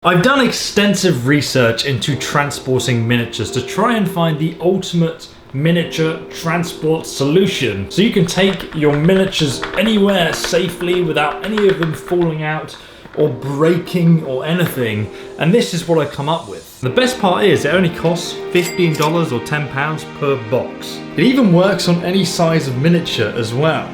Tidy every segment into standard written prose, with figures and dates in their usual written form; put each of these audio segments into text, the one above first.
I've done extensive research into transporting miniatures to try and find the ultimate miniature transport solution. So you can take your miniatures anywhere safely without any of them falling out or breaking or anything. And this is what I come up with. The best part is it only costs $15 or £10 per box. It even works on any size of miniature as well.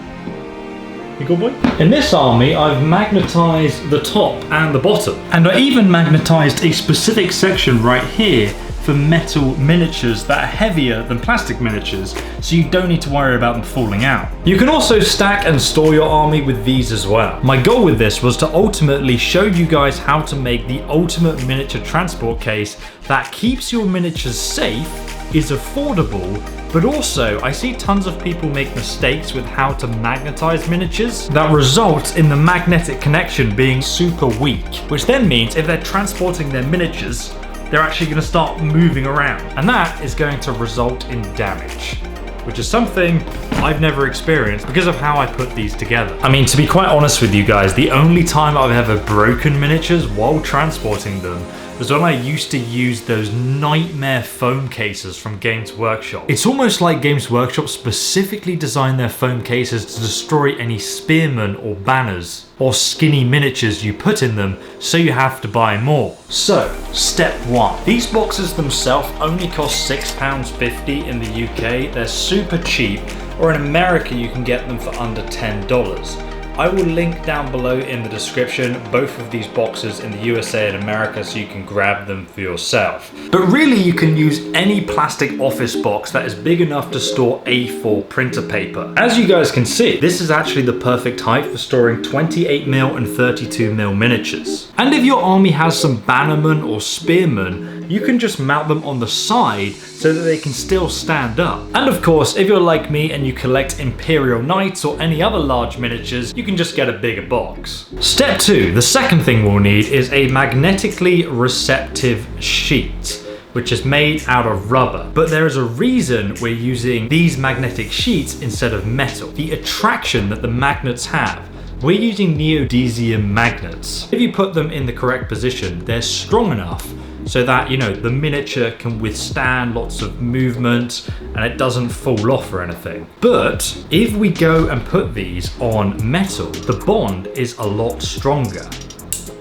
You good boy? In this army, I've magnetized the top and the bottom. And I even magnetized a specific section right here for metal miniatures that are heavier than plastic miniatures, so you don't need to worry about them falling out. You can also stack and store your army with these as well. My goal with this was to ultimately show you guys how to make the ultimate miniature transport case that keeps your miniatures safe, is affordable, but also I see tons of people make mistakes with how to magnetize miniatures that results in the magnetic connection being super weak, which then means if they're transporting their miniatures, they're actually going to start moving around, and that is going to result in damage, which is something I've never experienced because of how I put these together. I mean, to be quite honest with you guys, the only time I've ever broken miniatures while transporting them was when I used to use those nightmare foam cases from Games Workshop. It's almost like Games Workshop specifically designed their foam cases to destroy any spearmen or banners or skinny miniatures you put in them, so you have to buy more. So, step one. These boxes themselves only cost £6.50 in the UK. They're super cheap, or in America you can get them for under $10. I will link down below in the description both of these boxes in the USA and America so you can grab them for yourself. But really you can use any plastic office box that is big enough to store A4 printer paper. As you guys can see, this is actually the perfect height for storing 28mm and 32mm miniatures. And if your army has some bannermen or spearmen, you can just mount them on the side so that they can still stand up. And of course, if you're like me and you collect Imperial Knights or any other large miniatures, you can just get a bigger box. Step two, the second thing we'll need is a magnetically receptive sheet, which is made out of rubber. But there is a reason we're using these magnetic sheets instead of metal. The attraction that the magnets have. We're using neodymium magnets. If you put them in the correct position, they're strong enough so that, you know, the miniature can withstand lots of movement and it doesn't fall off or anything. But if we go and put these on metal, the bond is a lot stronger,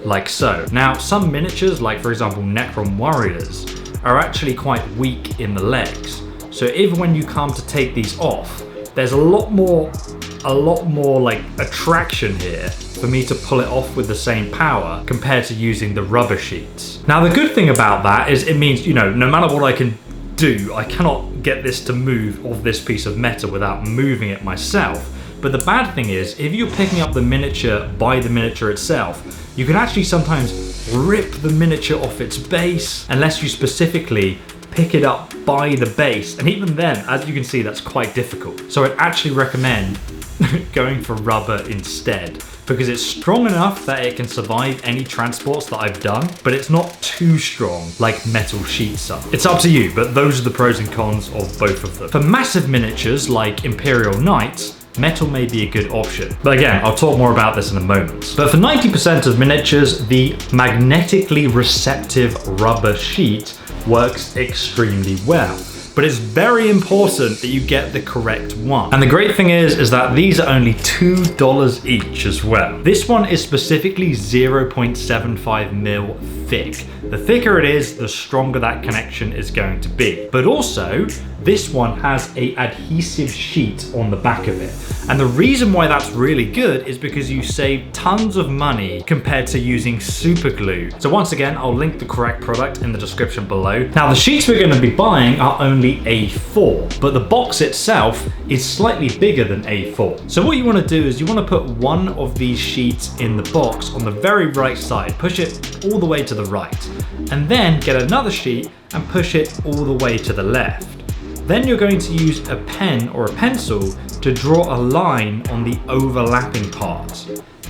like so. Now, some miniatures, like for example Necron Warriors, are actually quite weak in the legs. So if when you come to take these off, there's a lot more like attraction here for me to pull it off with the same power compared to using the rubber sheets. Now the good thing about that is it means, you know, no matter what I can do, I cannot get this to move off this piece of metal without moving it myself. But the bad thing is, if you're picking up the miniature by the miniature itself, you can actually sometimes rip the miniature off its base unless you specifically pick it up by the base, and even then, as you can see, that's quite difficult. So I'd actually recommend going for rubber instead, because it's strong enough that it can survive any transports that I've done, but it's not too strong like metal sheets are. It's up to you, but those are the pros and cons of both of them. For massive miniatures like Imperial Knights, metal may be a good option. But again, I'll talk more about this in a moment. But for 90% of miniatures, the magnetically receptive rubber sheet works extremely well. But it's very important that you get the correct one. And the great thing is that these are only $2 each as well. This one is specifically 0.75mm thick. The thicker it is, the stronger that connection is going to be. But also, this one has an adhesive sheet on the back of it. And the reason why that's really good is because you save tons of money compared to using Superglue. So once again, I'll link the correct product in the description below. Now the sheets we're going to be buying are only A4, but the box itself is slightly bigger than A4. So what you want to do is you want to put one of these sheets in the box on the very right side, push it all the way to the right, and then get another sheet and push it all the way to the left. Then you're going to use a pen or a pencil to draw a line on the overlapping part.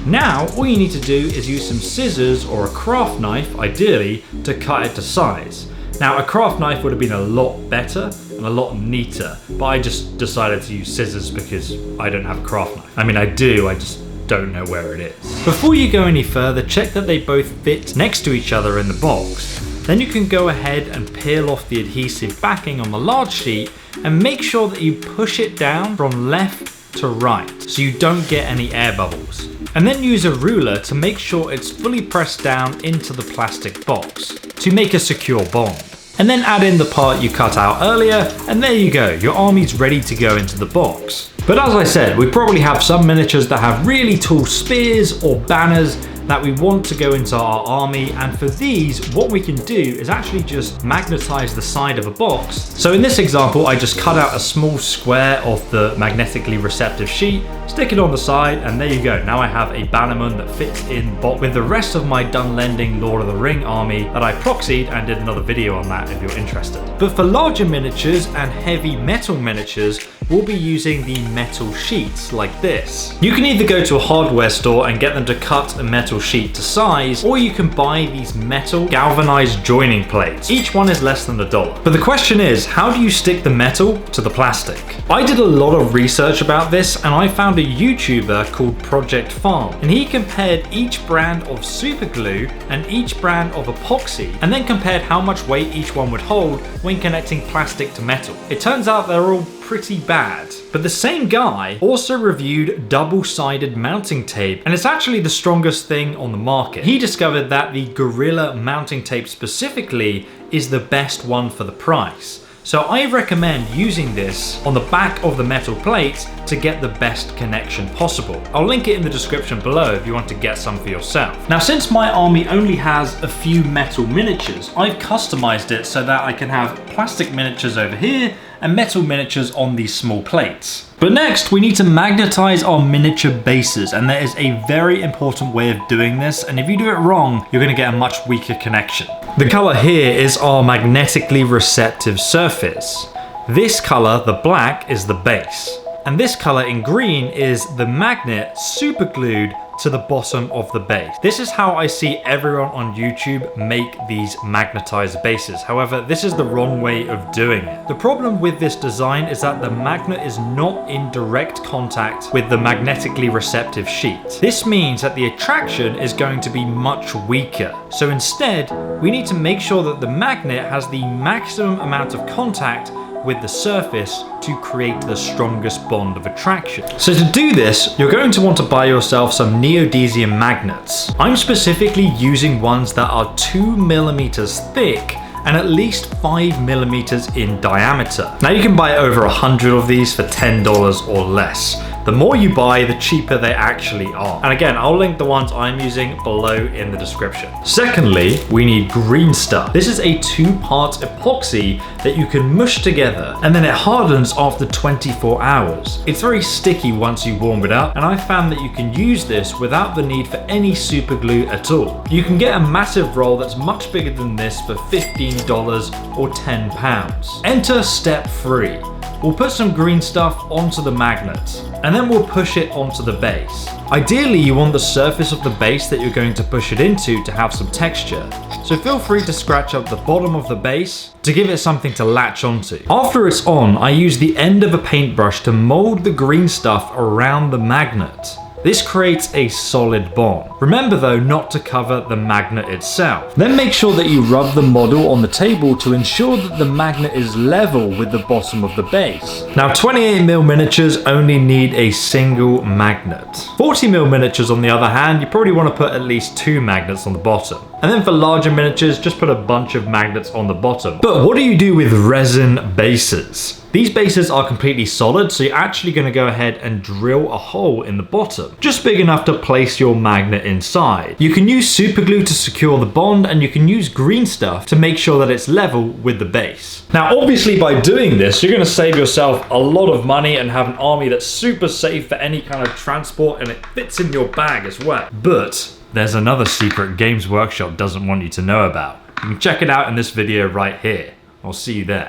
Now, all you need to do is use some scissors or a craft knife, ideally, to cut it to size. Now, a craft knife would have been a lot better and a lot neater, but I just decided to use scissors because I don't have a craft knife. I mean, I do, I just don't know where it is. Before you go any further, check that they both fit next to each other in the box. Then you can go ahead and peel off the adhesive backing on the large sheet and make sure that you push it down from left to right so you don't get any air bubbles. And then use a ruler to make sure it's fully pressed down into the plastic box to make a secure bond. And then add in the part you cut out earlier, and there you go, your army's ready to go into the box. But as I said, we probably have some miniatures that have really tall spears or banners that we want to go into our army, and for these, what we can do is actually just magnetize the side of a box. So in this example, I just cut out a small square of the magnetically receptive sheet, stick it on the side, and there you go. Now I have a bannerman that fits in box with the rest of my Dunlending Lord of the Ring army that I proxied and did another video on that if you're interested. But for larger miniatures and heavy metal miniatures, we'll be using the metal sheets like this. You can either go to a hardware store and get them to cut a metal sheet to size, or you can buy these metal galvanized joining plates. Each one is less than $1. But the question is, how do you stick the metal to the plastic? I did a lot of research about this, and I found a YouTuber called Project Farm, and he compared each brand of Superglue and each brand of epoxy, and then compared how much weight each one would hold when connecting plastic to metal. It turns out they're all pretty bad. But the same guy also reviewed double-sided mounting tape, and it's actually the strongest thing on the market. He discovered that the Gorilla mounting tape specifically is the best one for the price. So I recommend using this on the back of the metal plates to get the best connection possible. I'll link it in the description below if you want to get some for yourself. Now, since my army only has a few metal miniatures, I've customized it so that I can have plastic miniatures over here and metal miniatures on these small plates. But next, we need to magnetize our miniature bases, and there is a very important way of doing this, and if you do it wrong, you're going to get a much weaker connection. The color here is our magnetically receptive surface. This color, the black, is the base. And this color in green is the magnet superglued to the bottom of the base. This is how I see everyone on YouTube make these magnetized bases. However, this is the wrong way of doing it. The problem with this design is that the magnet is not in direct contact with the magnetically receptive sheet. This means that the attraction is going to be much weaker. So instead, we need to make sure that the magnet has the maximum amount of contact with the surface to create the strongest bond of attraction. So to do this, you're going to want to buy yourself some neodymium magnets. I'm specifically using ones that are 2 millimeters thick and at least 5 millimeters in diameter. Now you can buy over 100 of these for $10 or less. The more you buy, the cheaper they actually are. And again, I'll link the ones I'm using below in the description. Secondly, we need green stuff. This is a 2-part epoxy that you can mush together, and then it hardens after 24 hours. It's very sticky once you warm it up, and I found that you can use this without the need for any super glue at all. You can get a massive roll that's much bigger than this for $15 or £10. Enter step 3. We'll put some green stuff onto the magnet, and then we'll push it onto the base. Ideally, you want the surface of the base that you're going to push it into to have some texture. So feel free to scratch up the bottom of the base to give it something to latch onto. After it's on, I use the end of a paintbrush to mold the green stuff around the magnet. This creates a solid bond. Remember though, not to cover the magnet itself. Then make sure that you rub the model on the table to ensure that the magnet is level with the bottom of the base. Now 28mm miniatures only need a single magnet. 40mm miniatures on the other hand, you probably want to put at least 2 magnets on the bottom. And then for larger miniatures, just put a bunch of magnets on the bottom. But what do you do with resin bases? These bases are completely solid, so you're actually going to go ahead and drill a hole in the bottom, just big enough to place your magnet inside. You can use super glue to secure the bond, and you can use green stuff to make sure that it's level with the base. Now obviously by doing this, you're going to save yourself a lot of money and have an army that's super safe for any kind of transport, and it fits in your bag as well. But there's another secret Games Workshop doesn't want you to know about. You can check it out in this video right here. I'll see you there.